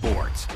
Sports.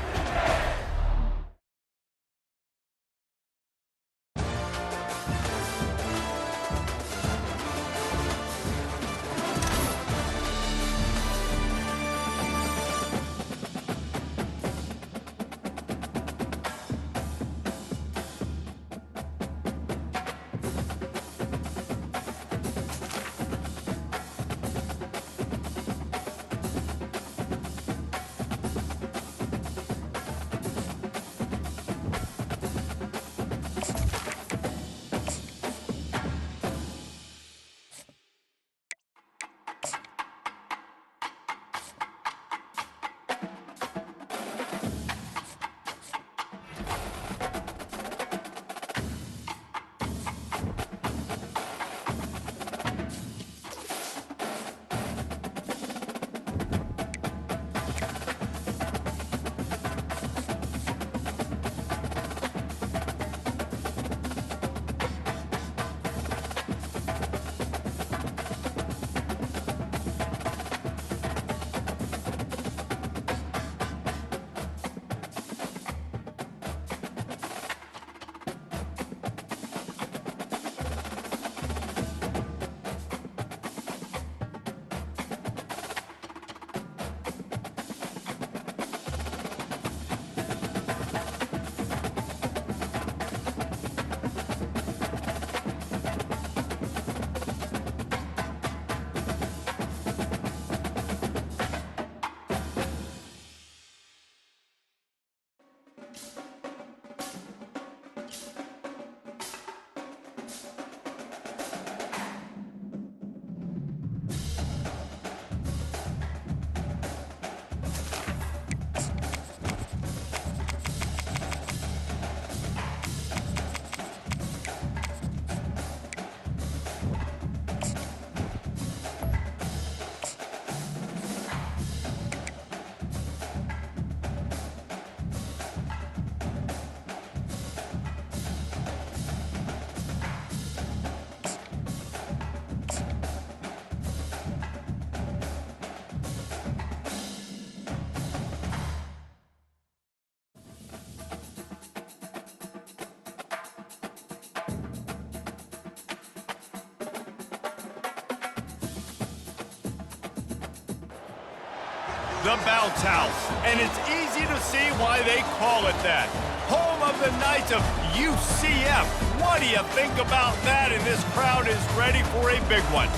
The Bounce House, and it's easy to see why they call it that. Home of the Knights of UCF. What do you think about that? And this crowd is ready for a big one.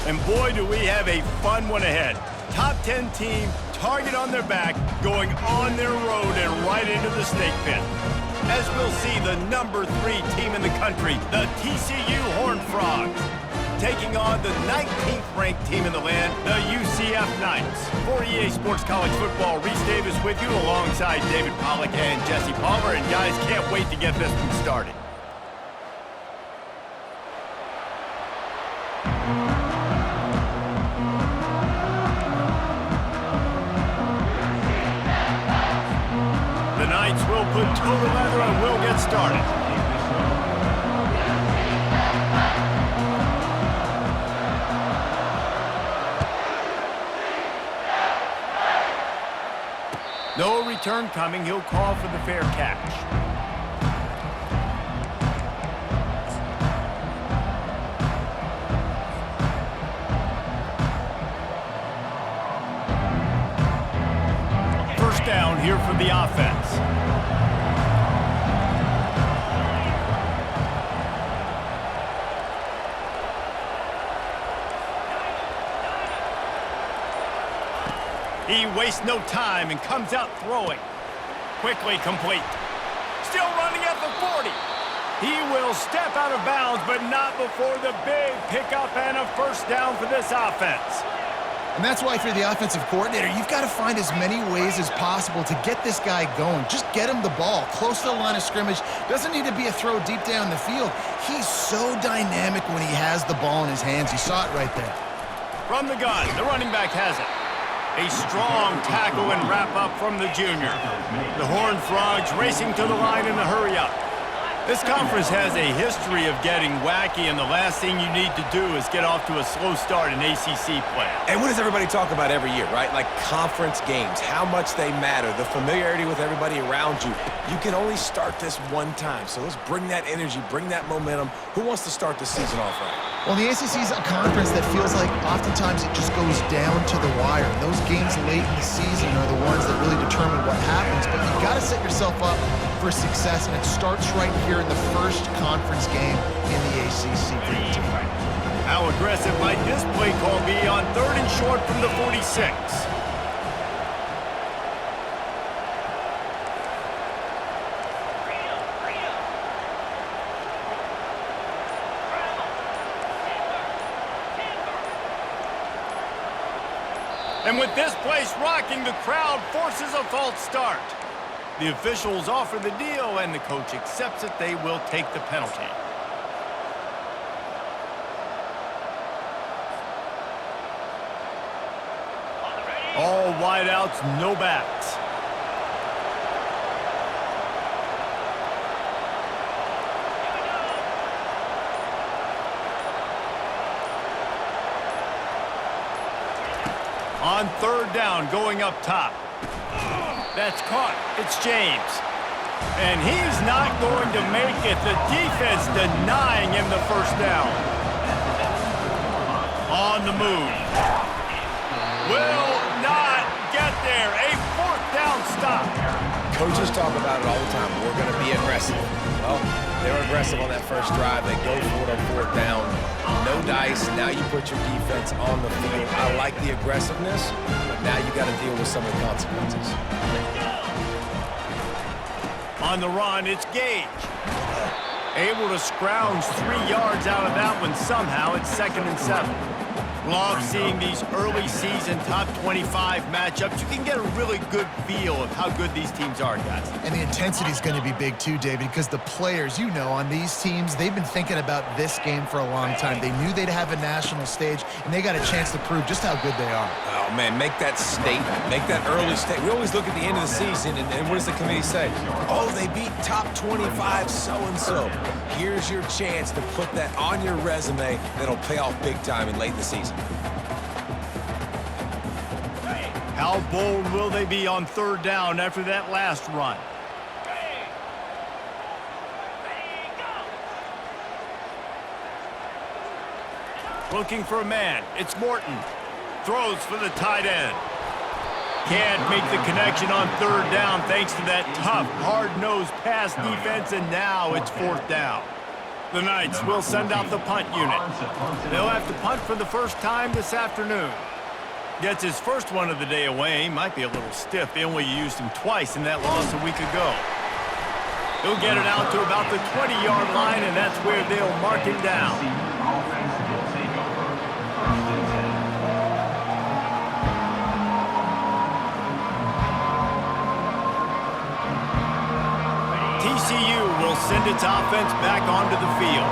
And boy, do we have a fun one ahead. Top 10 team, target on their back, going on their road and right into the snake pit. As we'll see, the number 3 team in the country, the TCU Horned Frogs, taking on the 19th ranked team in the land, the UCF Knights. For EA Sports College Football, Reese Davis with you alongside David Pollack and Jesse Palmer. And guys, can't wait to get this one started. The Knights will put toe to leather and will get started. No return coming. He'll call for the fair catch. First down here for the offense. He wastes no time and comes out throwing. Quickly complete. Still running at the 40. He will step out of bounds, but not before the big pickup and a first down for this offense. And that's why if you're the offensive coordinator, you've got to find as many ways as possible to get this guy going. Just get him the ball close to the line of scrimmage. Doesn't need to be a throw deep down the field. He's so dynamic when he has the ball in his hands. You saw it right there. From the gun, the running back has it. A strong tackle and wrap up from the junior. The Horned Frogs racing to the line in the hurry up. This conference has a history of getting wacky, and the last thing you need to do is get off to a slow start in ACC play. And what does everybody talk about every year, right? Like conference games, how much they matter, the familiarity with everybody around you. You can only start this one time, so let's bring that energy, bring that momentum. Who wants to start the season off right? Well, the ACC is a conference that feels like oftentimes it just goes down to the wire. Those games late in the season are the ones that really determine what happens, but you've got to set yourself up for success, and it starts right here in the first conference game in the ACC for your team. How aggressive might this play call be on 3rd and short from the 46? And with this place rocking, the crowd forces a false start. The officials offer the deal, and the coach accepts it. They will take the penalty. All wideouts, no backs. On 3rd down, going up top. That's caught. It's James. And he's not going to make it. The defense denying him the first down. On the move. Will not get there. A 4th down stop. Coaches talk about it all the time. We're going to be aggressive. Well, they were aggressive on that first drive. They go for it on 4th down. No dice. Now you put your defense on the field. I like the aggressiveness, but now you got to deal with some of the consequences. On the run, it's Gage. Able to scrounge 3 yards out of that one somehow. It's 2nd and 7. Love seeing these early season top 25 matchups. You can get a really good feel of how good these teams are, guys. And the intensity is going to be big too, David, because the players, you know, on these teams, they've been thinking about this game for a long time. They knew they'd have a national stage, and they got a chance to prove just how good they are. Oh, man, make that statement. Make that early statement. We always look at the end of the season, and what does the committee say? Oh, they beat top 25 so-and-so. Here's your chance to put that on your resume that'll pay off big time in late in the season. How bold will they be on 3rd down after that last run? Looking for a man. It's Morton. Throws for the tight end. Can't make the connection on 3rd down thanks to that tough, hard-nosed pass defense, and now it's 4th down. The Knights will send out the punt unit. They'll have to punt for the first time this afternoon. Gets his first one of the day away. Might be a little stiff. They only used him twice in that loss a week ago. He'll get it out to about the 20-yard line, and that's where they'll mark him down. TCU will send its offense back onto the field.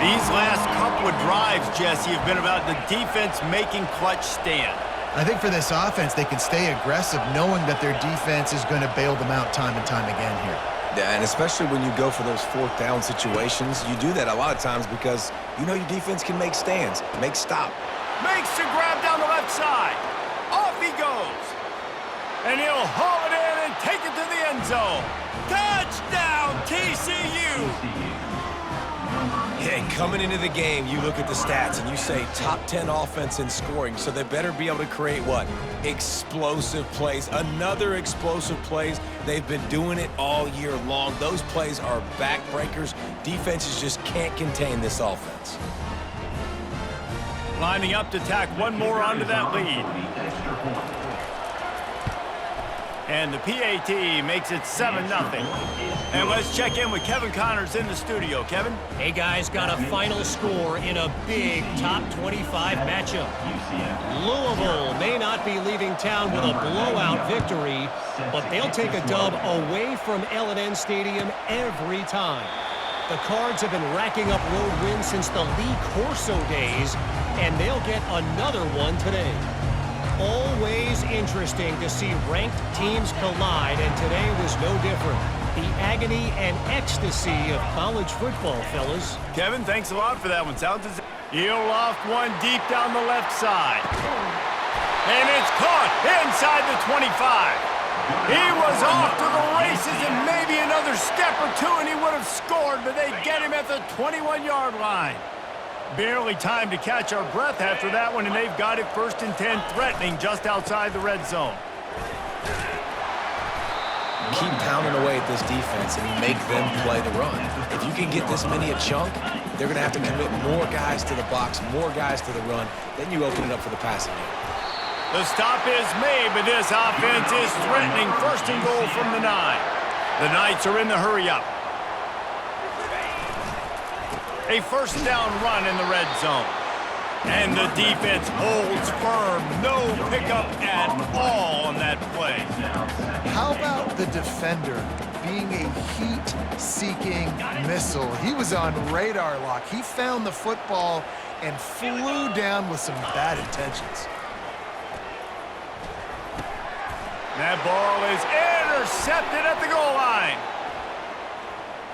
These last couple of drives, Jesse, have been about the defense making clutch stand. I think for this offense, they can stay aggressive knowing that their defense is going to bail them out time and time again here. Yeah, and especially when you go for those 4th down situations, you do that a lot of times because you know your defense can make stands, make stop. Makes the grab down the left side. Off he goes. And he'll haul it in and take it to the end zone. Touchdown, TCU! Hey, coming into the game, you look at the stats and you say top 10 offense in scoring, so they better be able to create what? Explosive plays. Another explosive plays. They've been doing it all year long. Those plays are backbreakers. Defenses just can't contain this offense. Lining up to tack one more onto that lead. And the PAT makes it 7-0. And let's check in with Kevin Connors in the studio. Kevin? Hey, guys, got a final score in a big top 25 matchup. Louisville may not be leaving town with a blowout victory, but they'll take a dub away from L&N Stadium every time. The Cards have been racking up road wins since the Lee Corso days, and they'll get another one today. Always interesting to see ranked teams collide, and today was no different. the agony and ecstasy of college football, fellas. Kevin, thanks a lot for that one. Sounds as he'll loft one deep down the left side. And it's caught inside the 25. He was off to the races and maybe another step or two and he would have scored, but they get him at the 21-yard line. Barely time to catch our breath after that one, and they've got it 1st and 10, threatening just outside the red zone. Keep pounding away at this defense and make them play the run. If you can get this many a chunk, they're going to have to commit more guys to the box, more guys to the run. Then you open it up for the passing game. The stop is made, but this offense is threatening 1st and goal from the 9. The Knights are in the hurry-up. A 1st down run in the red zone. And the defense holds firm. No pickup at all on that play. How about the defender being a heat-seeking missile? He was on radar lock. He found the football and flew down with some bad intentions. That ball is intercepted at the goal line.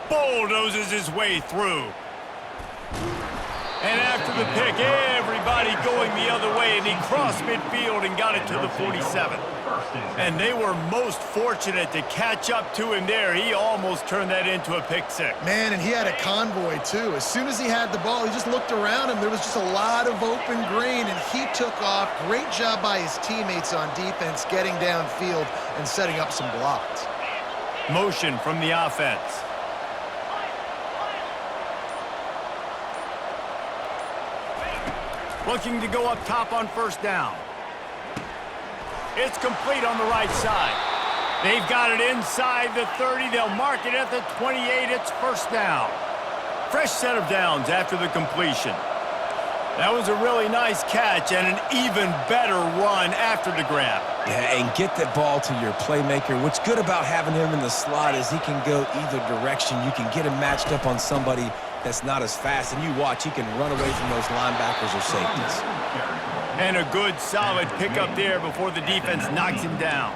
Bulldozes his way through. And after the pick, everybody going the other way, and he crossed midfield and got it to the 47. And they were most fortunate to catch up to him there. He almost turned that into a pick six. Man, and he had a convoy, too. As soon as he had the ball, he just looked around him. There was just a lot of open green, and he took off. Great job by his teammates on defense, getting downfield and setting up some blocks. Motion from the offense. Looking to go up top on 1st down. It's complete on the right side. They've got it inside the 30. They'll mark it at the 28. It's 1st down. Fresh set of downs after the completion. That was a really nice catch and an even better run after the grab. Yeah, and get that ball to your playmaker. What's good about having him in the slot is he can go either direction. You can get him matched up on somebody that's not as fast, and you watch, he can run away from those linebackers or safeties. And a good, solid pickup there before the defense knocks him down.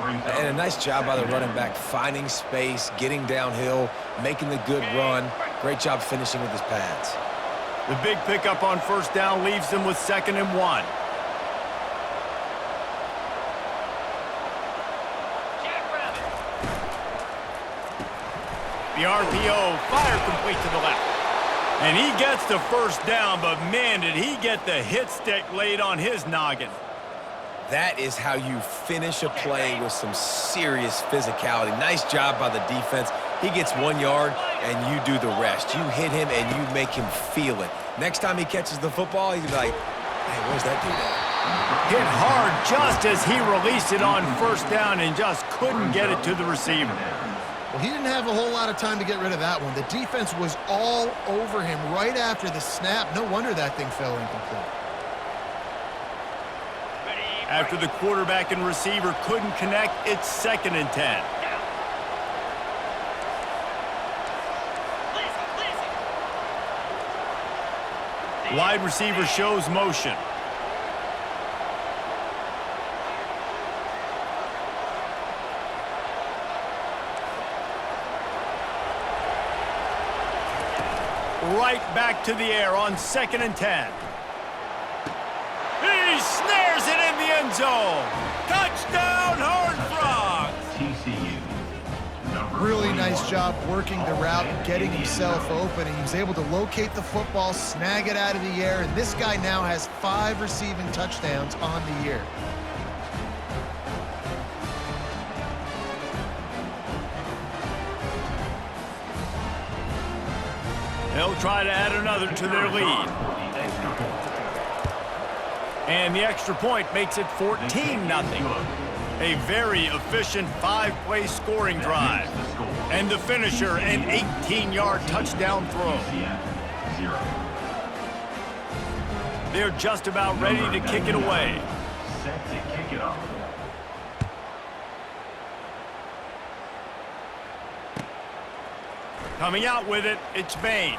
And a nice job by the running back, finding space, getting downhill, making the good run. Great job finishing with his pads. The big pickup on 1st down leaves them with 2nd and 1. The RPO, fire complete to the left. And he gets the 1st down, but man, did he get the hit stick laid on his noggin. That is how you finish a play with some serious physicality. Nice job by the defense. He gets 1 yard, and you do the rest. You hit him, and you make him feel it. Next time he catches the football, he's like, hey, where's that dude at? Hit hard just as he released it on 1st down and just couldn't get it to the receiver. Well, he didn't have a whole lot of time to get rid of that one. The defense was all over him right after the snap. No wonder that thing fell incomplete. After the quarterback and receiver couldn't connect, it's 2nd and 10. Wide receiver shows motion. Right back to the air on 2nd and 10. He snares it in the end zone. Touchdown, Horned Frogs! Really nice job working the route and getting himself open. He was able to locate the football, snag it out of the air, and this guy now has 5 receiving touchdowns on the year. They'll try to add another to their lead. And the extra point makes it 14-0. A very efficient 5-play scoring drive. And the finisher, an 18-yard touchdown throw. They're just about ready to kick it away. Set to kick it off. Coming out with it, it's Bain.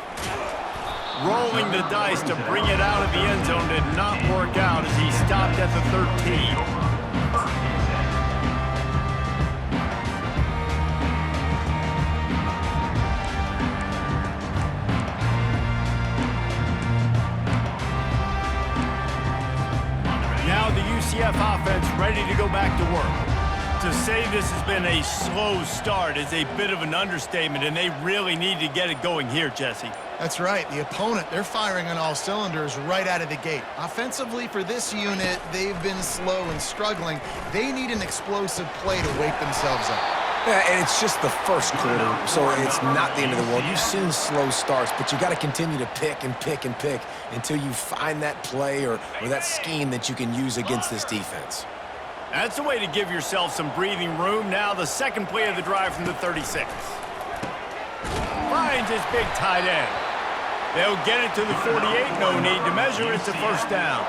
Rolling the dice to bring it out of the end zone did not work out as he stopped at the 13. UCF offense ready to go back to work. To say this has been a slow start is a bit of an understatement, and they really need to get it going here, Jesse. That's right. The opponent, they're firing on all cylinders right out of the gate. Offensively for this unit, they've been slow and struggling. They need an explosive play to wake themselves up. Yeah, and it's just the first quarter, so it's not the end of the world. You've seen slow starts, but you got to continue to pick and pick and pick until you find that play or that scheme that you can use against this defense. That's the way to give yourself some breathing room. Now the second play of the drive from the 36. Finds his big tight end. They'll get it to the 48. No need to measure. It's a first down.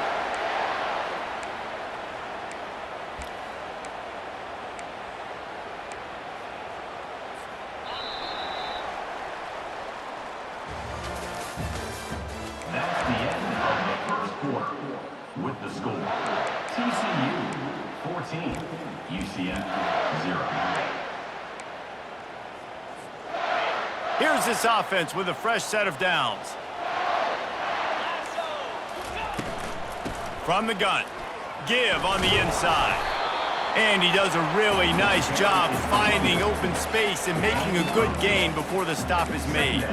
That's the end of the first quarter. With the score, TCU 14, UCF 0. Here's this offense with a fresh set of downs. From the gun, give on the inside. And he does a really nice job finding open space and making a good gain before the stop is made.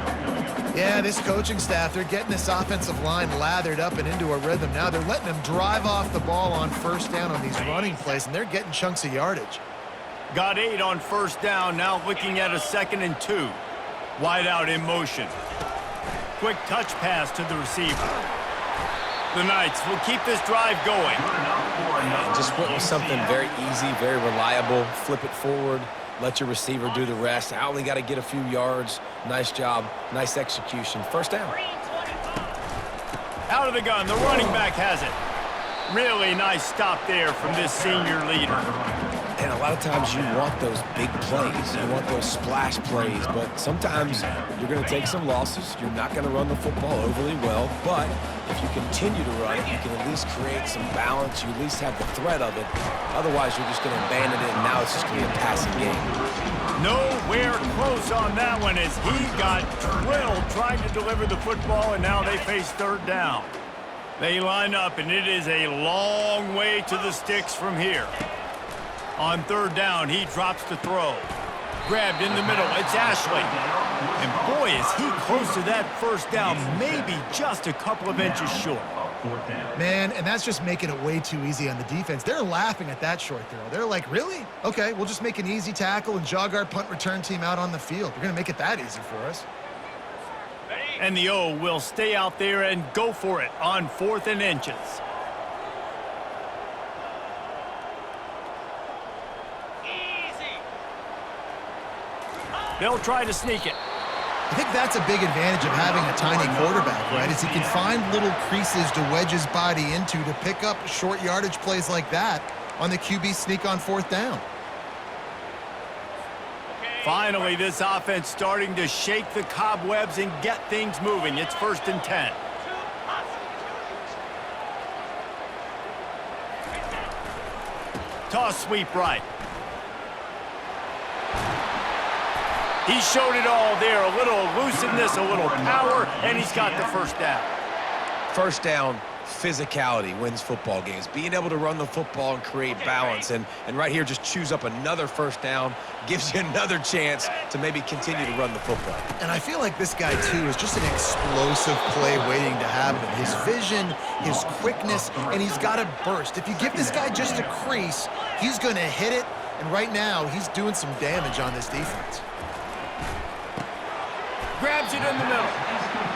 Yeah, this coaching staff, they're getting this offensive line lathered up and into a rhythm. Now they're letting them drive off the ball on first down on these running plays, and they're getting chunks of yardage. Got 8 on first down, now looking at a 2nd and 2. Wide out in motion. Quick touch pass to the receiver. The Knights will keep this drive going. Just went with something very easy, very reliable. Flip it forward. Let your receiver do the rest. I only got to get a few yards. Nice job. Nice execution. First down. Out of the gun. The running back has it. Really nice stop there from this senior leader. And a lot of times you want those big plays. You want those splash plays. But sometimes you're going to take some losses. You're not going to run the football overly well. But if you continue to run it, you can at least create some balance. You at least have the threat of it. Otherwise, you're just going to abandon it, and now it's just going to be a passing game. Nowhere close on that one as he got drilled trying to deliver the football, and now they face third down. They line up, and it is a long way to the sticks from here. On third down, he drops the throw. Grabbed in the middle, it's Ashley. And boy, is he close to that first down, maybe just a couple of inches short. Man, and that's just making it way too easy on the defense. They're laughing at that short throw. They're like, really? Okay, we'll just make an easy tackle and jog our punt return team out on the field. We're going to make it that easy for us. And the O will stay out there and go for it on 4th and inches. They'll try to sneak it. I think that's a big advantage of having a tiny quarterback, right? Is he can find little creases to wedge his body into to pick up short yardage plays like that on the QB sneak on 4th down. Finally, this offense starting to shake the cobwebs and get things moving. It's 1st and 10. Toss sweep right. He showed it all there. A little elusiveness, a little power, and he's got the first down. First down, physicality wins football games. Being able to run the football and create balance. And right here, just choose up another first down, gives you another chance to maybe continue to run the football. And I feel like this guy, too, is just an explosive play waiting to happen. His vision, his quickness, and he's got a burst. If you give this guy just a crease, he's going to hit it. And right now, he's doing some damage on this defense. Grabs it in the middle.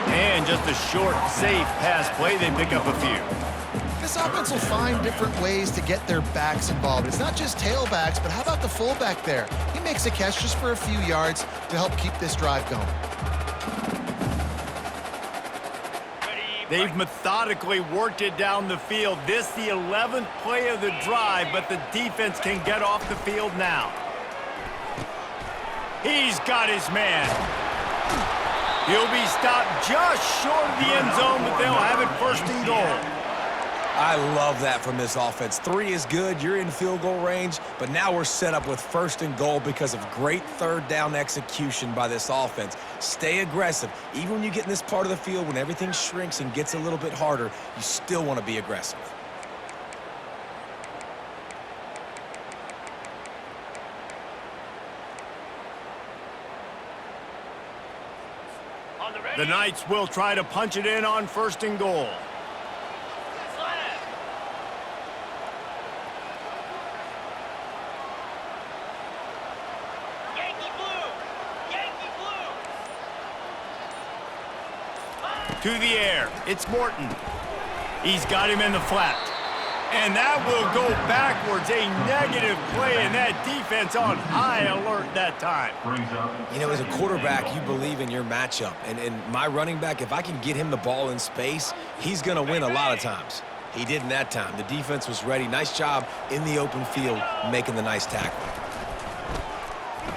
And just a short, safe pass play. They pick up a few. This offense will find different ways to get their backs involved. It's not just tailbacks, but how about the fullback there? He makes a catch just for a few yards to help keep this drive going. They've methodically worked it down the field. This the 11th play of the drive, but the defense can get off the field now. He's got his man. He'll be stopped just short of the end zone, but they'll have it 1st and goal. I love that from this offense. 3 is good. You're in field goal range, but now we're set up with 1st and goal because of great third down execution by this offense. Stay aggressive. Even when you get in this part of the field, when everything shrinks and gets a little bit harder, you still want to be aggressive. The Knights will try to punch it in on 1st and goal. To the air. It's Morton. He's got him in the flat. And that will go backwards. A negative play, and that defense on high alert that time. You know, as a quarterback, you believe in your matchup. And my running back, if I can get him the ball in space, he's going to win a lot of times. He didn't that time. The defense was ready. Nice job in the open field making the nice tackle.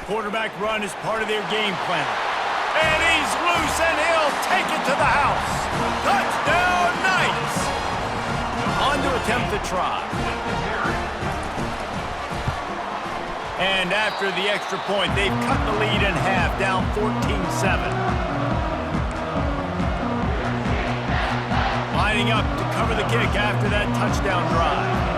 Quarterback run is part of their game plan. And he's loose, and he'll take it to the house. Touchdown, Knights! On to attempt the try. And after the extra point, they've cut the lead in half, down 14-7. Lining up to cover the kick after that touchdown drive.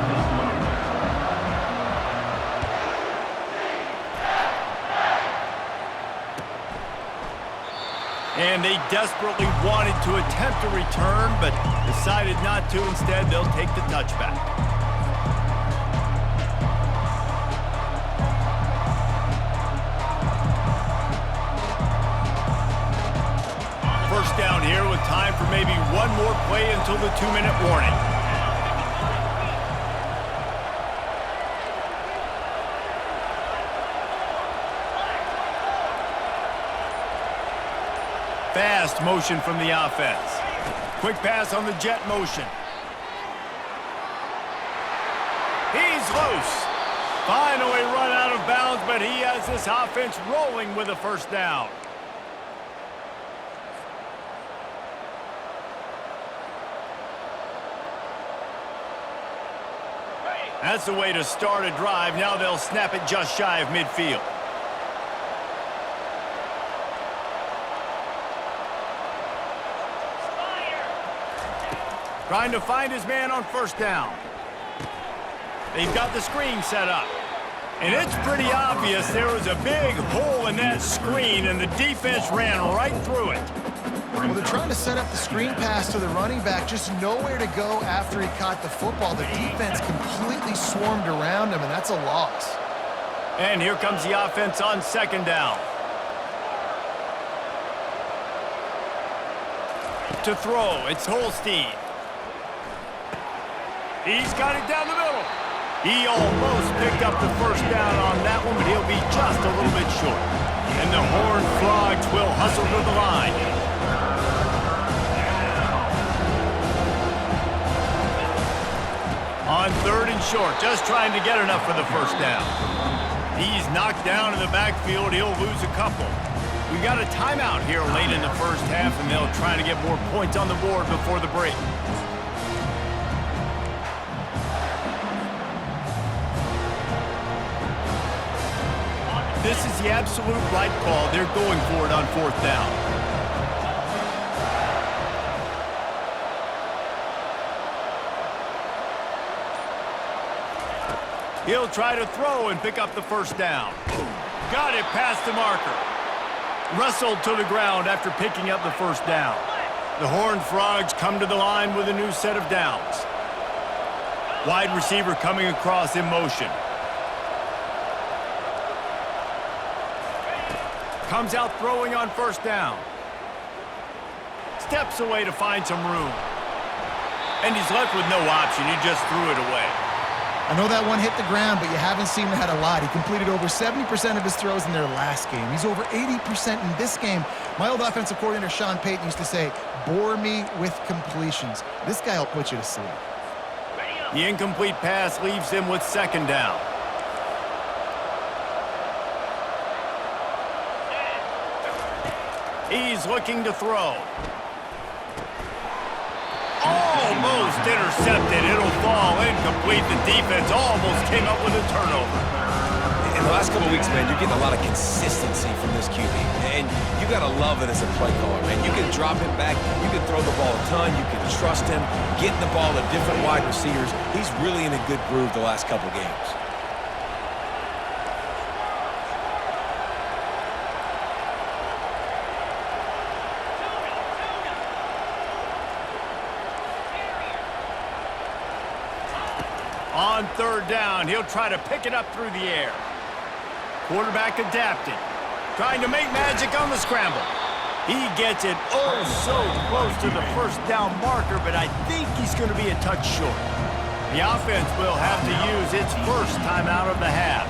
And they desperately wanted to attempt a return, but decided not to. Instead, they'll take the touchback. First down here with time for maybe one more play until the 2-minute warning. Fast motion from the offense. Quick pass on the jet motion. He's loose. Finally run out of bounds, but he has this offense rolling with a first down. That's the way to start a drive. Now they'll snap it just shy of midfield. Trying to find his man on first down. They've got the screen set up. And it's pretty obvious there was a big hole in that screen, and the defense ran right through it. Well, they're trying to set up the screen pass to the running back, just nowhere to go after he caught the football. The defense completely swarmed around him, and that's a loss. And here comes the offense on 2nd down. To throw, it's Holstein. He's got it down the middle. He almost picked up the first down on that one, but he'll be just a little bit short. And the Horned Frogs will hustle to the line. On 3rd and short, just trying to get enough for the first down. He's knocked down in the backfield. He'll lose a couple. We got a timeout here late in the first half, and they'll try to get more points on the board before the break. This is the absolute right call. They're going for it on 4th down. He'll try to throw and pick up the first down. Got it past the marker. Wrestled to the ground after picking up the first down. The Horned Frogs come to the line with a new set of downs. Wide receiver coming across in motion. Comes out throwing on first down. Steps away to find some room. And he's left with no option. He just threw it away. I know that one hit the ground, but you haven't seen that a lot. He completed over 70% of his throws in their last game. He's over 80% in this game. My old offensive coordinator, Sean Payton, used to say, bore me with completions. This guy will put you to sleep. The incomplete pass leaves him with 2nd down. He's looking to throw. Almost intercepted. It'll fall incomplete. The defense almost came up with a turnover. In the last couple of weeks, man, you're getting a lot of consistency from this QB. And you got to love it as a play caller, man. You can drop him back. You can throw the ball a ton. You can trust him. Getting the ball to different wide receivers. He's really in a good groove the last couple games. On third down, he'll try to pick it up through the air. Quarterback adapting, trying to make magic on the scramble. He gets it oh so close to the first down marker, but I think he's going to be a touch short. The offense will have to use its first timeout of the half.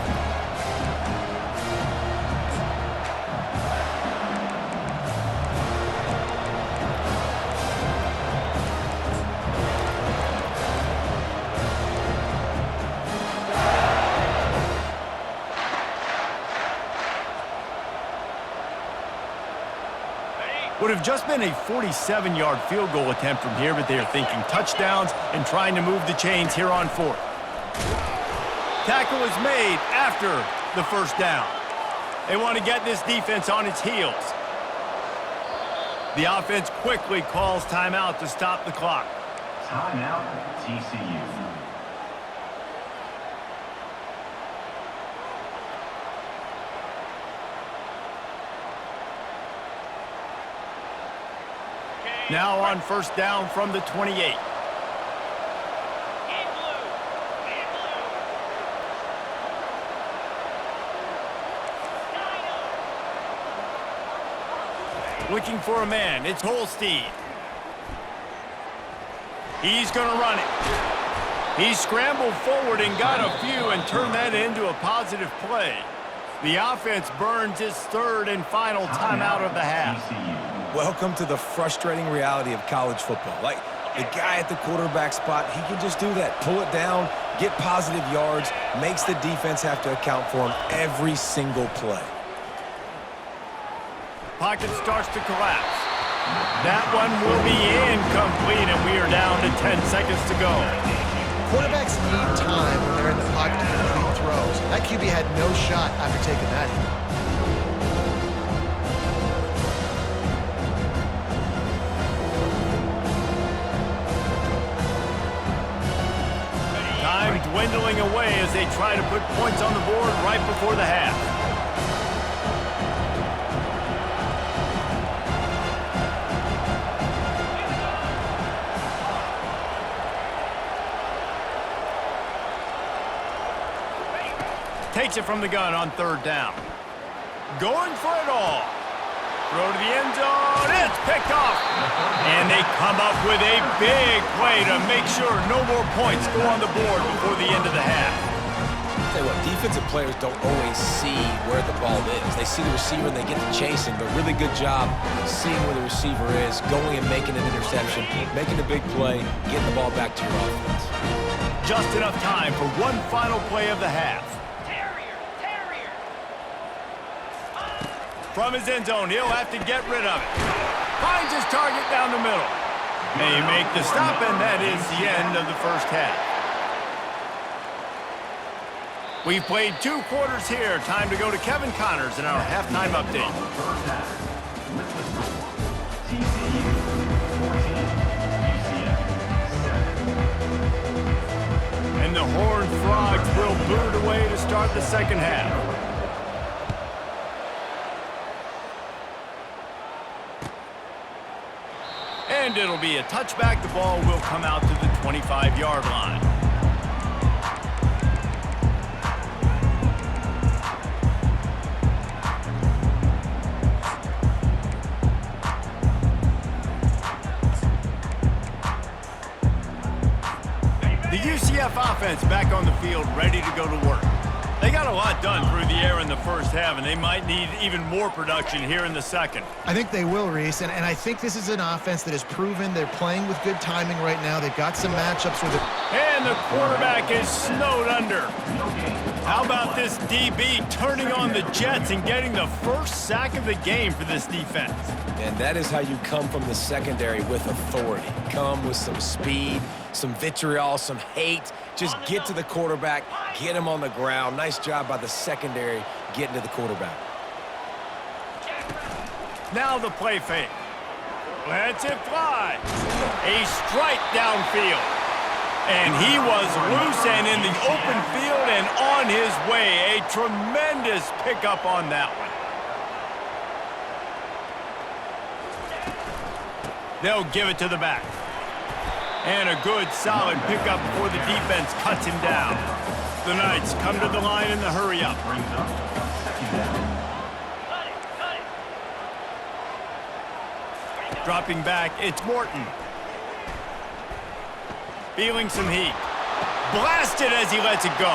Would have just been a 47-yard field goal attempt from here, but they are thinking touchdowns and trying to move the chains here on fourth. Tackle is made after the first down. They want to get this defense on its heels. The offense quickly calls timeout to stop the clock. Timeout, TCU. Now on first down from the 28. Looking for a man. It's Holstein. He's going to run it. He scrambled forward and got a few and turned that into a positive play. The offense burns its third and final timeout of the half. Welcome to the frustrating reality of college football. Like, the guy at the quarterback spot, he can just do that. Pull it down, get positive yards, makes the defense have to account for him every single play. Pocket starts to collapse. That one will be incomplete, and we are down to 10 seconds to go. Quarterbacks need time when they're in the pocket to complete throws. That QB had no shot after taking that hit. Time dwindling away as they try to put points on the board right before the half. Takes it from the gun on third down. Going for it all. Throw to the end zone. It's picked off. And they come up with a big play to make sure no more points go on the board before the end of the half. Tell you what, defensive players don't always see where the ball is. They see the receiver and they get to chasing, but really good job seeing where the receiver is, going and making an interception, making a big play, getting the ball back to your offense. Just enough time for one final play of the half. From his end zone, he'll have to get rid of it. Finds his target down the middle. They make the stop, and that is the end of the first half. We've played 2 quarters here. Time to go to Kevin Connors in our halftime update. And the Horned Frogs will boot it away to start the second half. And it'll be a touchback. The ball will come out to the 25-yard line. The UCF offense back on the field, ready to go to work. They got a lot done through the air in the first half, and they might need even more production here in the second. I think they will, Reese, and I think this is an offense that has proven they're playing with good timing right now. They've got some matchups with it. And the quarterback is snowed under. How about this DB turning on the Jets and getting the first sack of the game for this defense? And that is how you come from the secondary with authority. Come with some speed, some vitriol, some hate. Just get to the quarterback, get him on the ground. Nice job by the secondary getting to the quarterback. Now the play fake. Lets it fly. A strike downfield. And he was loose and in the open field and on his way. A tremendous pickup on that one. They'll give it to the back. And a good, solid pickup before the defense cuts him down. The Knights come to the line in the hurry-up. Brings up second down. Dropping back, it's Morton. Feeling some heat. Blasted as he lets it go.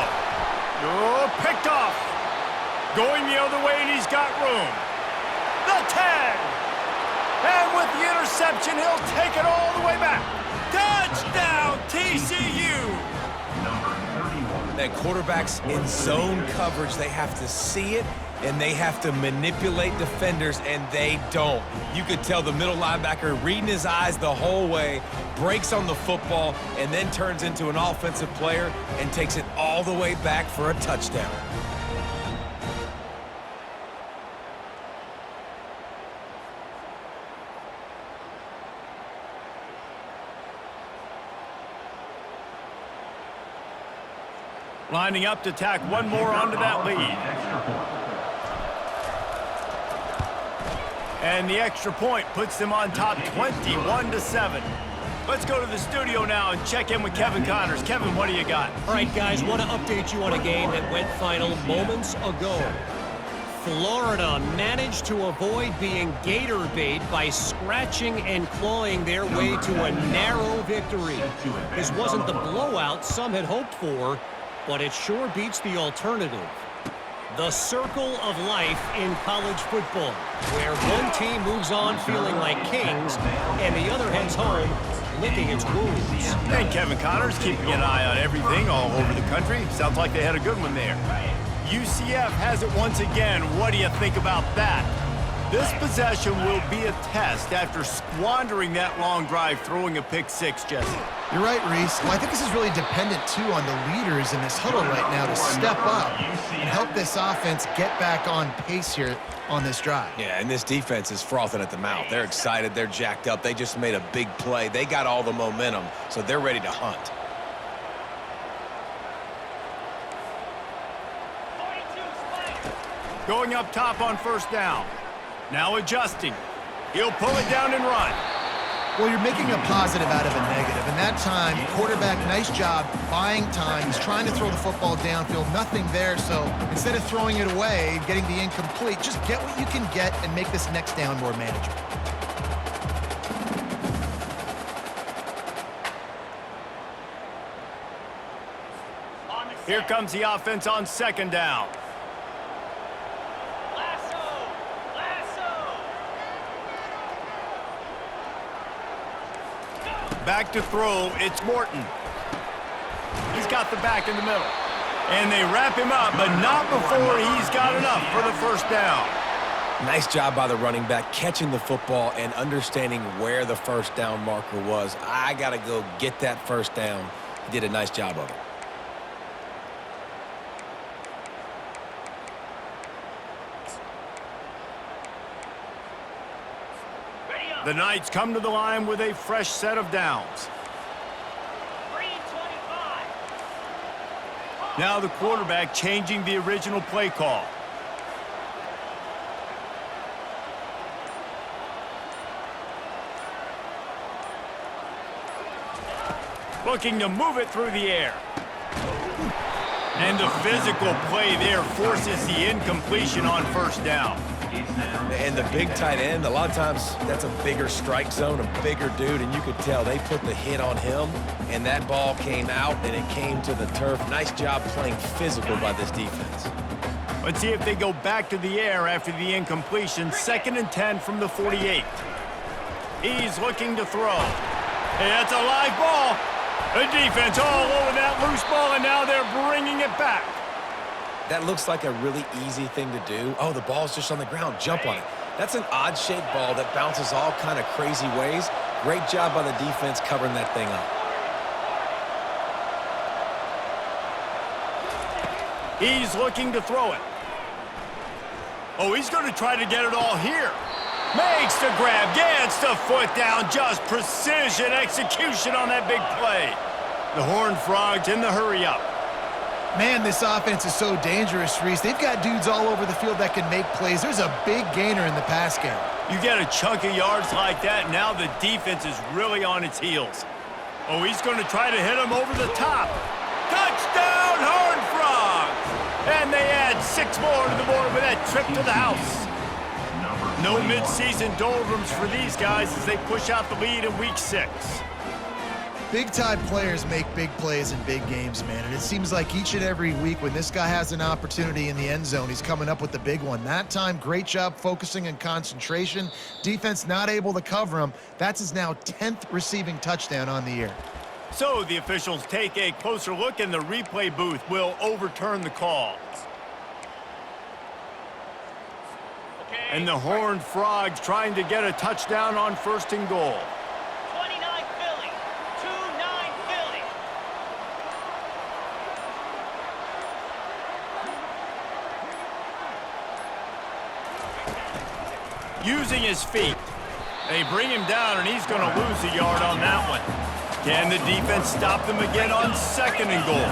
Oh, picked off. Going the other way, and he's got room. The 10. And with the interception, he'll take it all the way back. Touchdown, TCU. Number 31. That quarterbacks in zone coverage, they have to see it, and they have to manipulate defenders, and they don't. You could tell the middle linebacker reading his eyes the whole way, breaks on the football, and then turns into an offensive player and takes it all the way back for a touchdown. Lining up to tack one more onto that lead. Extra point. And the extra point puts them on top 21-7. Let's go to the studio now and check in with Kevin Connors. Kevin, what do you got? All right, guys, want to update you on a game that went final moments ago. Florida managed to avoid being gator bait by scratching and clawing their way to a narrow victory. This wasn't the blowout some had hoped for, but it sure beats the alternative. The circle of life in college football, where one team moves on feeling like kings and the other heads home licking its wounds. And Kevin Connors keeping an eye on everything all over the country. Sounds like they had a good one there. UCF has it once again. What do you think about that? This possession will be a test after squandering that long drive, throwing a pick six, Jesse. You're right, Reese. Well, I think this is really dependent, too, on the leaders in this huddle right now to step up and help this offense get back on pace here on this drive. Yeah, and this defense is frothing at the mouth. They're excited. They're jacked up. They just made a big play. They got all the momentum, so they're ready to hunt. Going up top on first down. Now adjusting. He'll pull it down and run. Well, you're making a positive out of a negative. And that time, quarterback, nice job buying time. He's trying to throw the football downfield. Nothing there. So instead of throwing it away, getting the incomplete, just get what you can get and make this next down more manageable. Here comes the offense on second down. Back to throw, it's Morton. He's got the back in the middle. And they wrap him up, but not before he's got enough for the first down. Nice job by the running back, catching the football and understanding where the first down marker was. I got to go get that first down. He did a nice job of it. The Knights come to the line with a fresh set of downs. Now the quarterback changing the original play call. Looking to move it through the air. And the physical play there forces the incompletion on first down. And the big tight end, a lot of times that's a bigger strike zone, a bigger dude, and you could tell they put the hit on him, and that ball came out, and it came to the turf. Nice job playing physical by this defense. Let's see if they go back to the air after the incompletion. 2nd and 10 from the 48. He's looking to throw. Hey, that's a live ball. The defense all over that loose ball, and now they're bringing it back. That looks like a really easy thing to do. Oh, the ball's just on the ground. Jump on it. That's an odd-shaped ball that bounces all kind of crazy ways. Great job by the defense covering that thing up. He's looking to throw it. Oh, he's going to try to get it all here. Makes the grab, gets the foot down. Just precision execution on that big play. The Horned Frogs in the hurry-up. Man, this offense is so dangerous, Reese. They've got dudes all over the field that can make plays. There's a big gainer in the pass game. You get a chunk of yards like that, now the defense is really on its heels. Oh, he's going to try to hit him over the top. Touchdown, Horned Frogs! And they add 6 more to the board with that trip to the house. No midseason doldrums for these guys as they push out the lead in Week 6. Big-time players make big plays in big games, man. And it seems like each and every week when this guy has an opportunity in the end zone, he's coming up with the big one. That time, great job focusing and concentration. Defense not able to cover him. That's his now 10th receiving touchdown on the year. So the officials take a closer look, and the replay booth will overturn the call. And the Horned Frogs trying to get a touchdown on 1st and goal. 29 Philly. 2-9 Philly. Using his feet. They bring him down, and he's going to lose a yard on that one. Can the defense stop them again on 2nd and goal?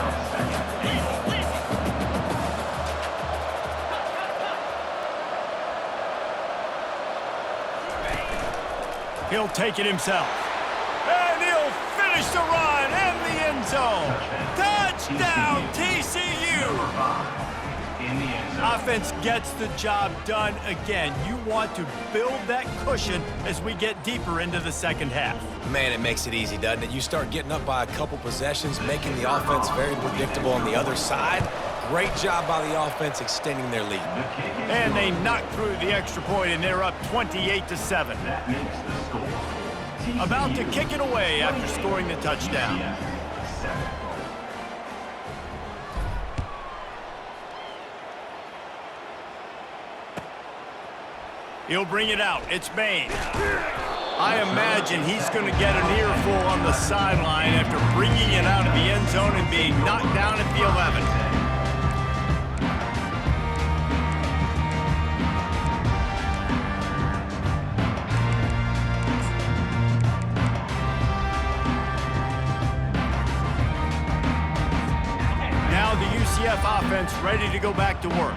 He'll take it himself. And he'll finish the run in the end zone. Touchdown, TCU! Offense gets the job done again. You want to build that cushion as we get deeper into the second half. Man, it makes it easy, doesn't it? You start getting up by a couple possessions, making the offense very predictable on the other side. Great job by the offense extending their lead. And they knock through the extra point, and they're up 28-7. About to kick it away after scoring the touchdown. He'll bring it out. It's Bain. I imagine he's going to get an earful on the sideline after bringing it out of the end zone and being knocked down at the 11. Now the UCF offense ready to go back to work.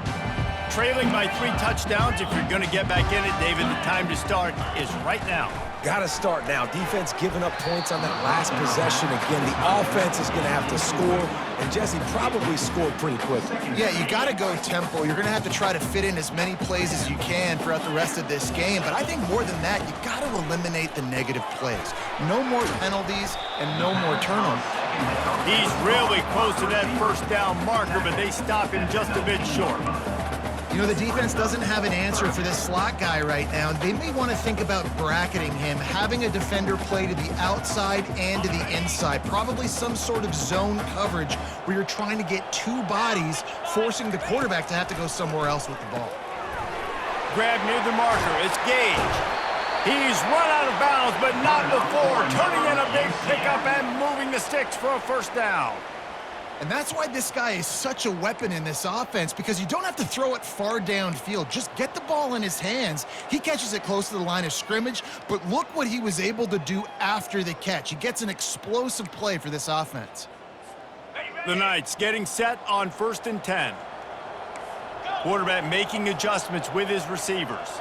Trailing by 3 touchdowns. If you're going to get back in it, David, the time to start is right now. Got to start now. Defense giving up points on that last possession. Again, the offense is going to have to score, and Jesse probably scored pretty quickly. Yeah, you got to go tempo. You're going to have to try to fit in as many plays as you can throughout the rest of this game. But I think more than that, you got to eliminate the negative plays. No more penalties and no more turnovers. He's really close to that 1st down marker, but they stop him just a bit short. You know, the defense doesn't have an answer for this slot guy right now. They may want to think about bracketing him, having a defender play to the outside and to the inside. Probably some sort of zone coverage where you're trying to get 2 bodies, forcing the quarterback to have to go somewhere else with the ball. Grab near the marker. It's Gage. He's run out of bounds, but not before turning in a big pickup and moving the sticks for a 1st down. And that's why this guy is such a weapon in this offense, because you don't have to throw it far downfield. Just get the ball in his hands. He catches it close to the line of scrimmage, but look what he was able to do after the catch. He gets an explosive play for this offense. The Knights getting set on 1st and 10. Quarterback making adjustments with his receivers.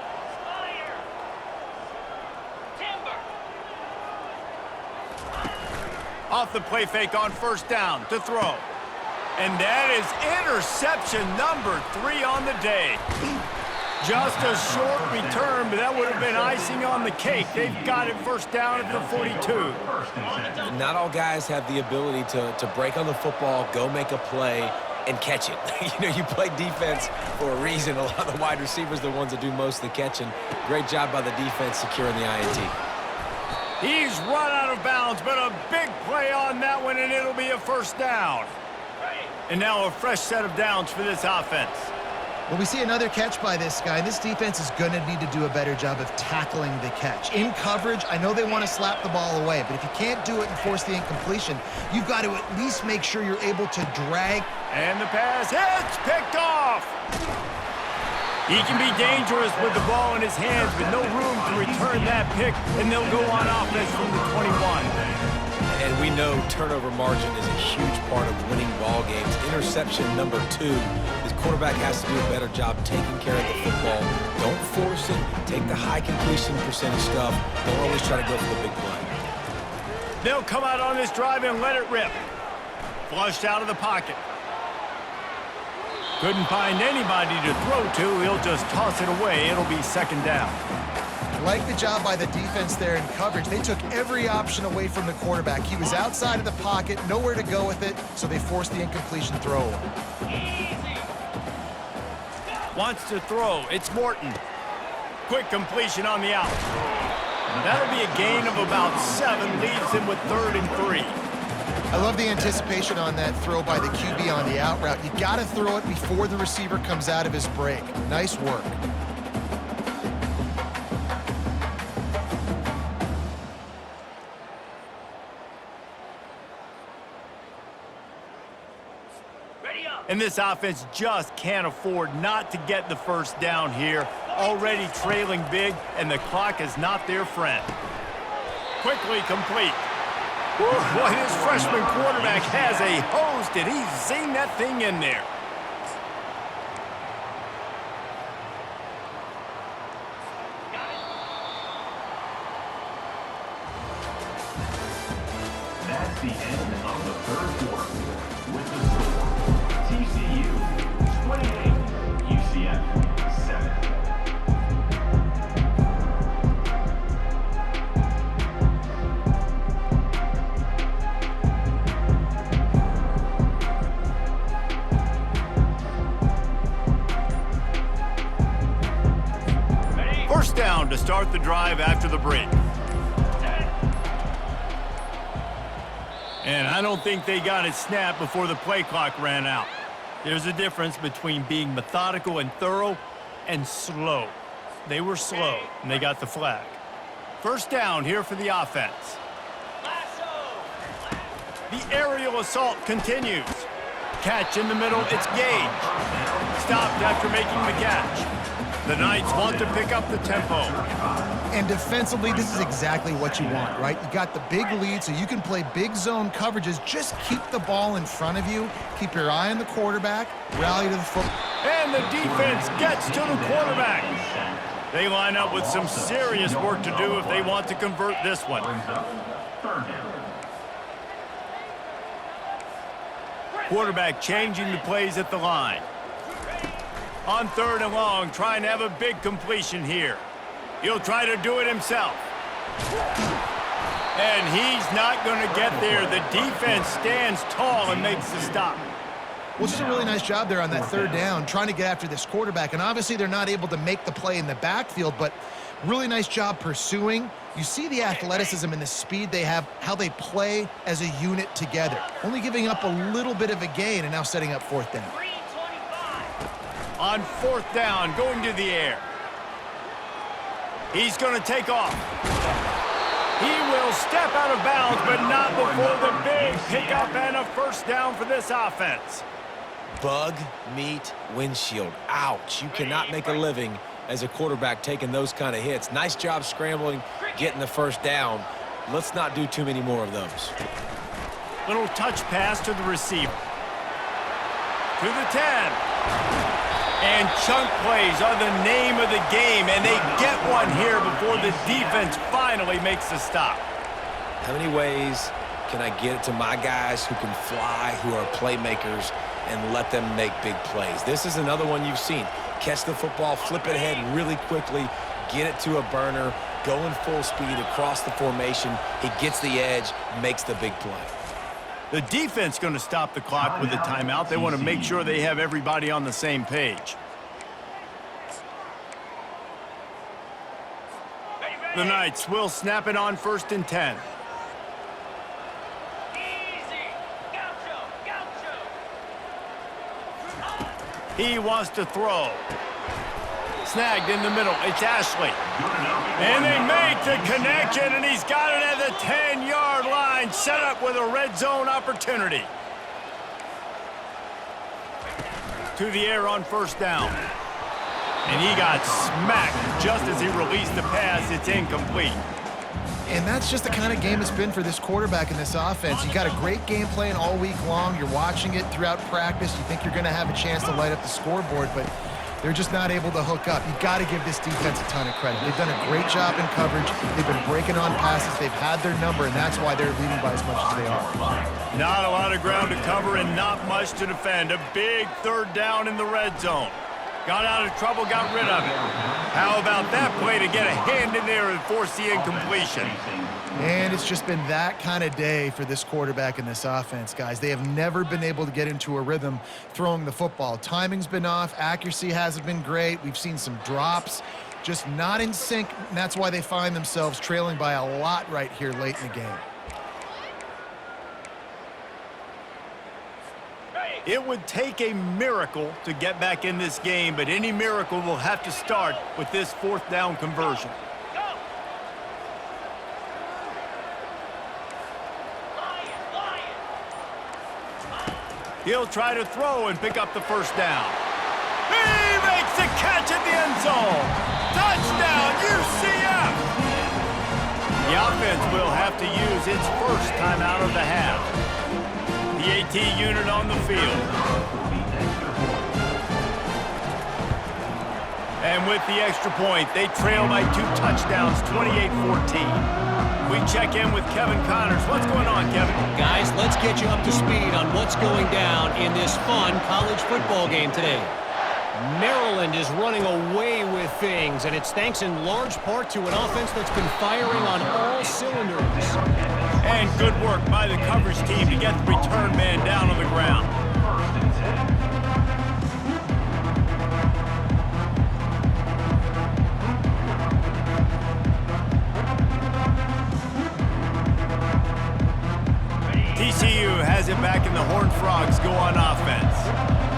Off the play fake on 1st down to throw. And that is interception number 3 on the day. Just a short return, but that would have been icing on the cake. They've got it 1st down at the 42. Not all guys have the ability to break on the football, go make a play, and catch it. You know, you play defense for a reason. A lot of the wide receivers are the ones that do most of the catching. Great job by the defense securing the INT. He's run out of bounds, but a big play on that one, and it'll be a 1st down. And now a fresh set of downs for this offense. Well, we see another catch by this guy. This defense is going to need to do a better job of tackling the catch. In coverage, I know they want to slap the ball away, but if you can't do it and force the incompletion, you've got to at least make sure you're able to drag. And the pass hits, picked off. He can be dangerous with the ball in his hands, but no room to return that pick, and they'll go on offense from the 21. And we know turnover margin is a huge part of winning ball games. Interception number 2. His quarterback has to do a better job taking care of the football. Don't force it. Take the high completion percentage stuff. Don't always try to go for the big play. They'll come out on this drive and let it rip. Flushed out of the pocket. Couldn't find anybody to throw to. He'll just toss it away. It'll be second down. Like the job by the defense there in coverage. They took every option away from the quarterback. He was outside of the pocket, nowhere to go with it, so they forced the incompletion throw. Wants to throw. It's Morton. Quick completion on the out. That'll be a gain of about 7. Leaves him with 3rd and 3. I love the anticipation on that throw by the QB on the out route. You got to throw it before the receiver comes out of his break. Nice work. And this offense just can't afford not to get the first down here. Already trailing big, and the clock is not their friend. Quickly complete. Boy, this freshman quarterback has a hose. Did he zing that thing in there? That's the end of the 3rd quarter. With the score, TCU 28, UCF 7. First down to start the drive after the break. And I don't think they got it snapped before the play clock ran out. There's a difference between being methodical and thorough and slow. They were slow, and they got the flag. First down here for the offense. The aerial assault continues. Catch in the middle, it's Gage. Stopped after making the catch. The Knights want to pick up the tempo. And defensively, this is exactly what you want, right? You got the big lead, so you can play big zone coverages. Just keep the ball in front of you. Keep your eye on the quarterback. Rally to the football. And the defense gets to the quarterback. They line up with some serious work to do if they want to convert this one. Quarterback changing the plays at the line. On 3rd and long, trying to have a big completion here. He'll try to do it himself. And he's not going to get there. The defense stands tall and makes the stop. Well, just a really nice job there on that 3rd down, trying to get after this quarterback. And obviously, they're not able to make the play in the backfield, but really nice job pursuing. You see the athleticism and the speed they have, how they play as a unit together. Only giving up a little bit of a gain and now setting up 4th down. On 4th down, going to the air. He's going to take off. He will step out of bounds, but not before the big pickup and a first down for this offense. Bug, meat, windshield. Ouch. You cannot make a living as a quarterback taking those kind of hits. Nice job scrambling, getting the first down. Let's not do too many more of those. Little touch pass to the receiver. To the 10. And chunk plays are the name of the game, and they get one here before the defense finally makes the stop. How many ways can I get it to my guys who can fly, who are playmakers, and let them make big plays? This is another one you've seen. Catch the football, flip it ahead really quickly, get it to a burner, go in full speed across the formation. He gets the edge, makes the big play. The defense going to stop the clock with a timeout. They want to make sure they have everybody on the same page. The Knights will snap it on 1st and 10. He wants to throw. Snagged in the middle. It's Ashley. And they make the connection, and he's got it at the 10-yard line, set up with a red zone opportunity. To the air on 1st down. And he got smacked just as he released the pass. It's incomplete. And that's just the kind of game it's been for this quarterback in this offense. You got a great game plan all week long. You're watching it throughout practice. You think you're going to have a chance to light up the scoreboard, but They're just not able to hook up. You got to give this defense a ton of credit. They've done a great job in coverage. They've been breaking on passes. They've had their number, and that's why they're leading by as much as they are. Not a lot of ground to cover and not much to defend. A big third down in the red zone. Got out of trouble, got rid of it. How about that play to get a hand in there and force the incompletion? And it's just been that kind of day for this quarterback and this offense, guys. They have never been able to get into a rhythm throwing the football. Timing's been off. Accuracy hasn't been great. We've seen some drops. Just not in sync, and that's why they find themselves trailing by a lot right here late in the game. It would take a miracle to get back in this game, but any miracle will have to start with this fourth down conversion. He'll try to throw and pick up the first down. He makes the catch at the end zone. Touchdown, UCF! The offense will have to use its first timeout of the half. The AT unit on the field. And with the extra point, they trail by 2 touchdowns, 28-14. We check in with Kevin Connors. What's going on, Kevin? Guys, let's get you up to speed on what's going down in this fun college football game today. Maryland is running away with things, and it's thanks in large part to an offense that's been firing on all cylinders. And good work by the coverage team to get the return man down on the ground. TCU has it back and the Horned Frogs go on offense.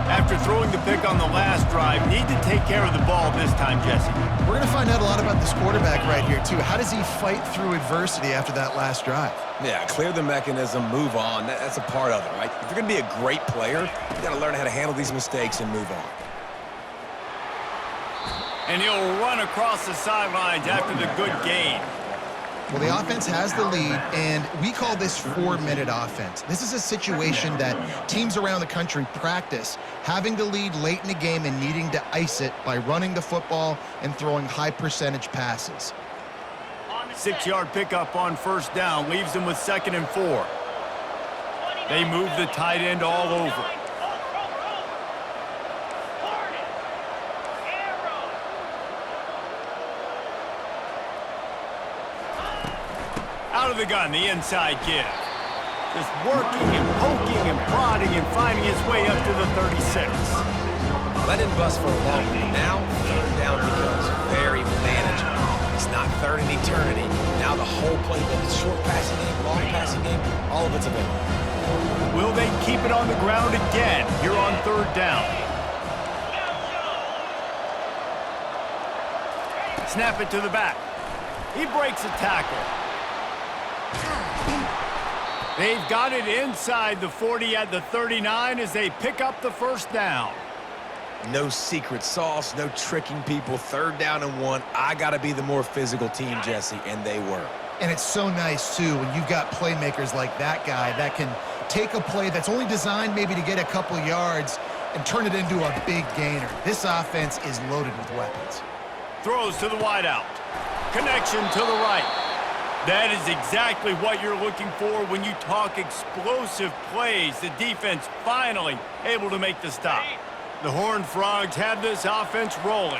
After throwing the pick on the last drive, need to take care of the ball this time, Jesse. We're going to find out a lot about this quarterback right here, too. How does he fight through adversity after that last drive? Yeah, clear the mechanism, move on. That's a part of it, right? If you're going to be a great player, you got to learn how to handle these mistakes and move on. And he'll run across the sidelines after the good gain. Well, the offense has the lead, and we call this 4-minute offense. This is a situation that teams around the country practice, having the lead late in the game and needing to ice it by running the football and throwing high-percentage passes. 6-yard pickup on first down leaves them with 2nd and 4. They move the tight end all over. Out of the gun, the inside give. Just working and poking and prodding and finding his way up to the 36. That didn't bust for a long time. Now, third down becomes very manageable. It's not third in eternity. Now the whole playbook, short passing game, long passing game, all of it's available. Will they keep it on the ground again here on third down? Snap it to the back. He breaks a tackle. They've got it inside the 40 at the 39 as they pick up the first down. No secret sauce, no tricking people. Third down and 1. I got to be the more physical team, Jesse, and they were. And it's so nice, too, when you've got playmakers like that guy that can take a play that's only designed maybe to get a couple yards and turn it into a big gainer. This offense is loaded with weapons. Throws to the wideout. Connection to the right. That is exactly what you're looking for when you talk explosive plays. The defense finally able to make the stop. The Horned Frogs have this offense rolling.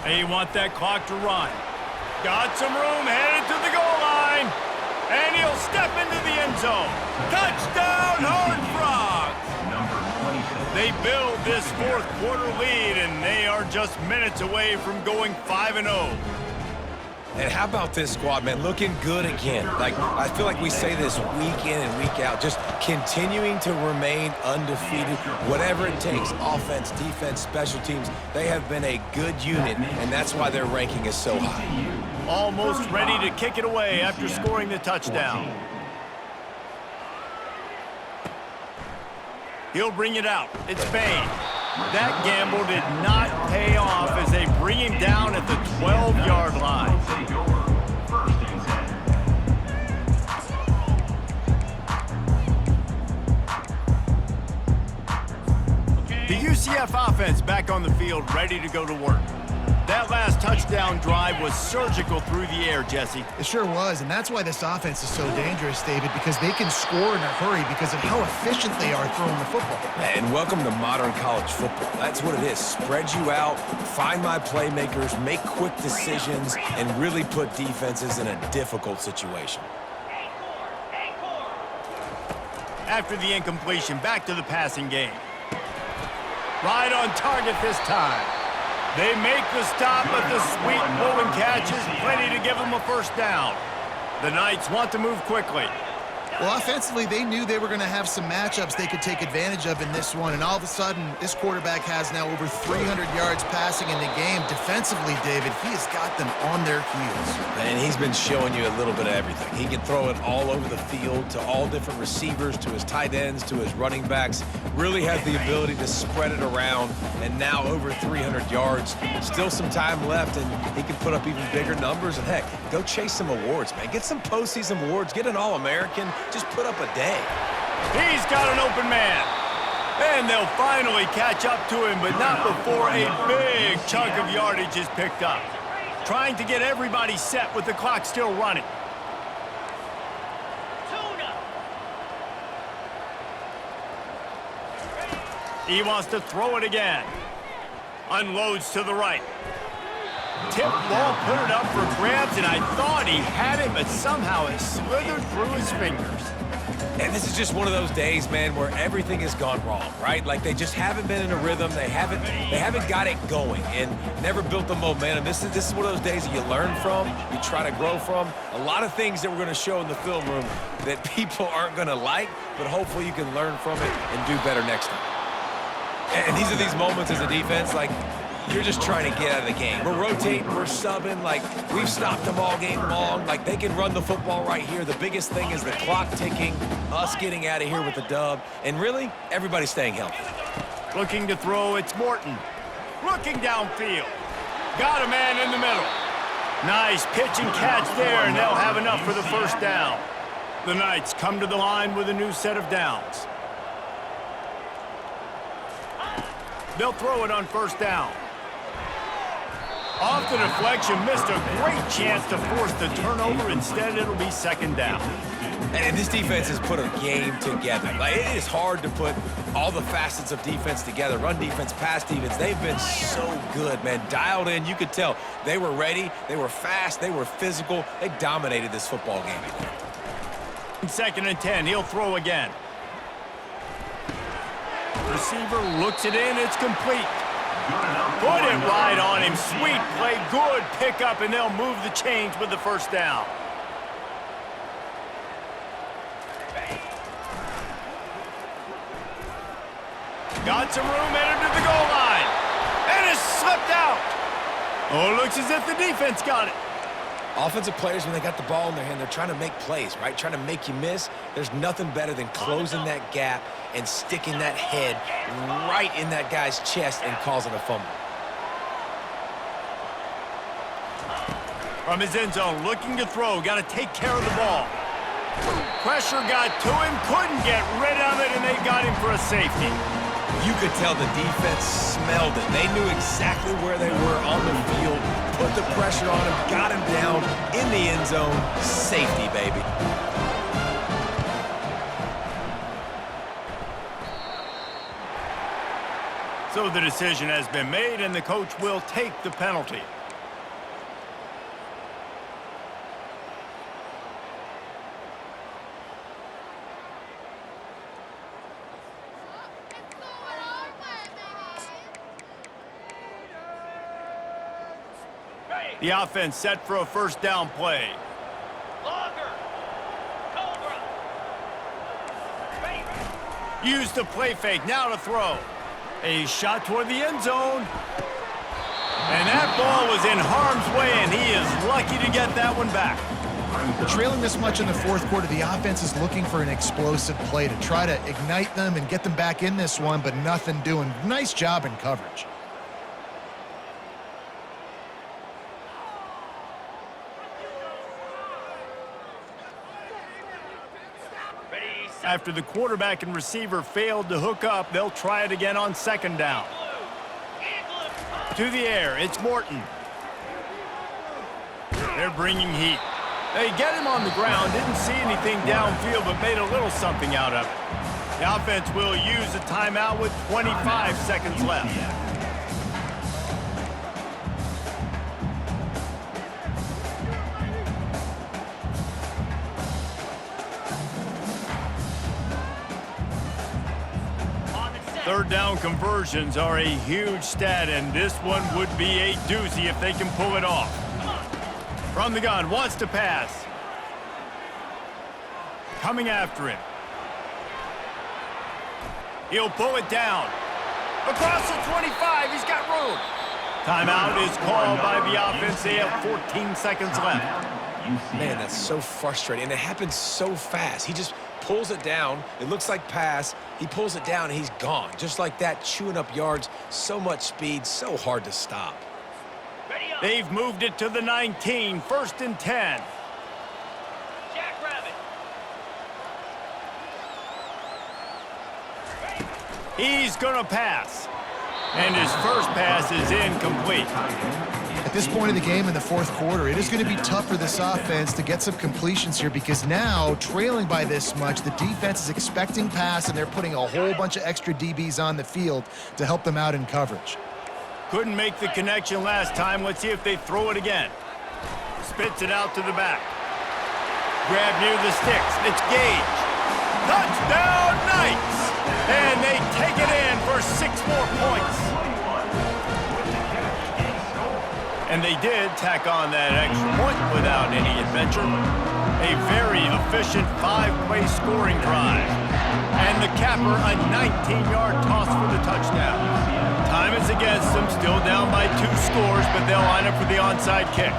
They want that clock to run. Got some room, headed to the goal line. And he'll step into the end zone. Touchdown, Horned Frogs! They build this fourth quarter lead, and they are just minutes away from going 5-0. And how about this squad, man? Looking good again. Like, I feel like we say this week in and week out, just continuing to remain undefeated, whatever it takes, offense, defense, special teams. They have been a good unit, and that's why their ranking is so high. Almost ready to kick it away after scoring the touchdown. He'll bring it out. It's Bain. That gamble did not pay off as they bring him down at the 12-yard line. Take over. First and 10. The UCF offense back on the field, ready to go to work. That last touchdown drive was surgical through the air, Jesse. It sure was, and that's why this offense is so dangerous, David, because they can score in a hurry because of how efficient they are throwing the football. And welcome to modern college football. That's what it is. Spread you out, find my playmakers, make quick decisions, and really put defenses in a difficult situation. After the incompletion, back to the passing game. Right on target this time. They make the stop, but the sweet pulling catch is plenty to give them a first down. The Knights want to move quickly. Well, offensively, they knew they were going to have some matchups they could take advantage of in this one, and all of a sudden, this quarterback has now over 300 yards passing in the game. Defensively, David, he has got them on their heels. And he's been showing you a little bit of everything. He can throw it all over the field to all different receivers, to his tight ends, to his running backs. Really has the ability to spread it around, and now over 300 yards. Still some time left, and he can put up even bigger numbers. And heck, go chase some awards, man. Get some postseason awards. Get an All-American. Just put up a day. He's got an open man. And they'll finally catch up to him, but not before a big chunk of yardage is picked up. Trying to get everybody set with the clock still running. He wants to throw it again. Unloads to the right. Tip ball, put it up for grabs, and I thought he had it, but somehow it slithered through his fingers. And this is just one of those days, man, where everything has gone wrong, right? Like they just haven't been in a rhythm. They haven't got it going and never built the momentum. This is one of those days that you learn from, you try to grow from. A lot of things that we're going to show in the film room that people aren't going to like, but hopefully you can learn from it and do better next time. And these are these moments as a defense, like, you're just trying to get out of the game. We're rotating, we're subbing, like, we've stopped them all game long. Like, they can run the football right here. The biggest thing is the clock ticking, us getting out of here with the dub, and really, everybody staying healthy. Looking to throw, it's Morton. Looking downfield. Got a man in the middle. Nice pitch and catch there, and they'll have enough for the first down. The Knights come to the line with a new set of downs. They'll throw it on first down. Off the deflection, missed a great chance to force the turnover. Instead, it'll be second down. And this defense has put a game together. Like, it is hard to put all the facets of defense together. Run defense, pass defense. They've been so good, man. Dialed in. You could tell they were ready. They were fast. They were physical. They dominated this football game. Second and 10. He'll throw again. Receiver looks it in. It's complete. Put it right on him. Sweet play. Good pickup, and they'll move the chains with the first down. Got some room, headed to the goal line. And it's slipped out. Oh, looks as if the defense got it. Offensive players, when they got the ball in their hand, they're trying to make plays, right? Trying to make you miss. There's nothing better than closing that gap and sticking that head right in that guy's chest and causing a fumble. From his end zone, looking to throw. Got to take care of the ball. Pressure got to him. Couldn't get rid of it, and they got him for a safety. You could tell the defense smelled it. They knew exactly where they were on the field, put the pressure on him, got him down in the end zone. Safety, baby. So the decision has been made, and the coach will take the penalty. The offense set for a first down play. Longer. Cobra. Used the play fake, now to throw. A shot toward the end zone. And that ball was in harm's way, and he is lucky to get that one back. Trailing this much in the fourth quarter, the offense is looking for an explosive play to try to ignite them and get them back in this one, but nothing doing. Nice job in coverage. After the quarterback and receiver failed to hook up, they'll try it again on second down. To the air, it's Morton. They're bringing heat. They get him on the ground, didn't see anything downfield, but made a little something out of it. The offense will use a timeout with 25 seconds left. Third down conversions are a huge stat, and this one would be a doozy if they can pull it off. From the gun, wants to pass. Coming after him. He'll pull it down. Across the 25, he's got room. Timeout is called by the offense. They have 14 seconds left. Man, that's so frustrating, and it happens so fast. He just pulls it down. It looks like pass. He pulls it down, and he's gone. Just like that, chewing up yards. So much speed, so hard to stop. They've moved it to the 19, 1st and 10. Jackrabbit. He's going to pass. And his first pass is incomplete. At this point in the game in the fourth quarter, it is going to be tough for this offense to get some completions here because now, trailing by this much, the defense is expecting pass, and they're putting a whole bunch of extra DBs on the field to help them out in coverage. Couldn't make the connection last time. Let's see if they throw it again. Spits it out to the back. Grab near the sticks. It's Gage. Touchdown Knights! And they take it in for 6 more points. And they did tack on that extra point without any adventure. A very efficient 5-play scoring drive. And the capper, a 19-yard toss for the touchdown. Time is against them, still down by 2 scores, but they'll line up for the onside kick.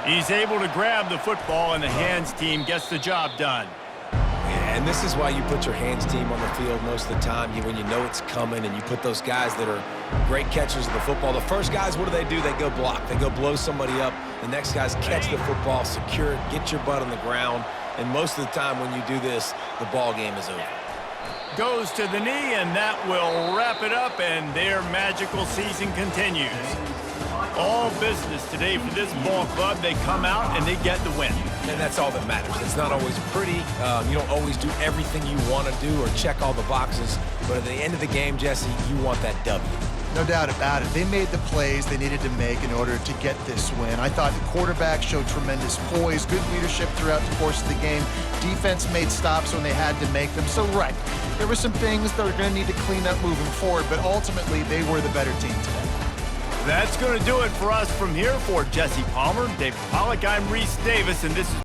He's able to grab the football, and the hands team gets the job done. And this is why you put your hands team on the field most of the time, when you know it's coming, and you put those guys that are great catchers of the football. The first guys, what do? They go block. They go blow somebody up. The next guys catch the football, secure it, get your butt on the ground. And most of the time when you do this, the ball game is over. Goes to the knee, and that will wrap it up, and their magical season continues. All business today for this ball club. They come out and they get the win. And that's all that matters. It's not always pretty. You don't always do everything you want to do or check all the boxes. But at the end of the game, Jesse, you want that W. No doubt about it. They made the plays they needed to make in order to get this win. I thought the quarterback showed tremendous poise, good leadership throughout the course of the game. Defense made stops when they had to make them. So, right, there were some things that we're going to need to clean up moving forward, but ultimately they were the better team today. That's going to do it for us from here. For Jesse Palmer, David Pollack, I'm Reese Davis, and this is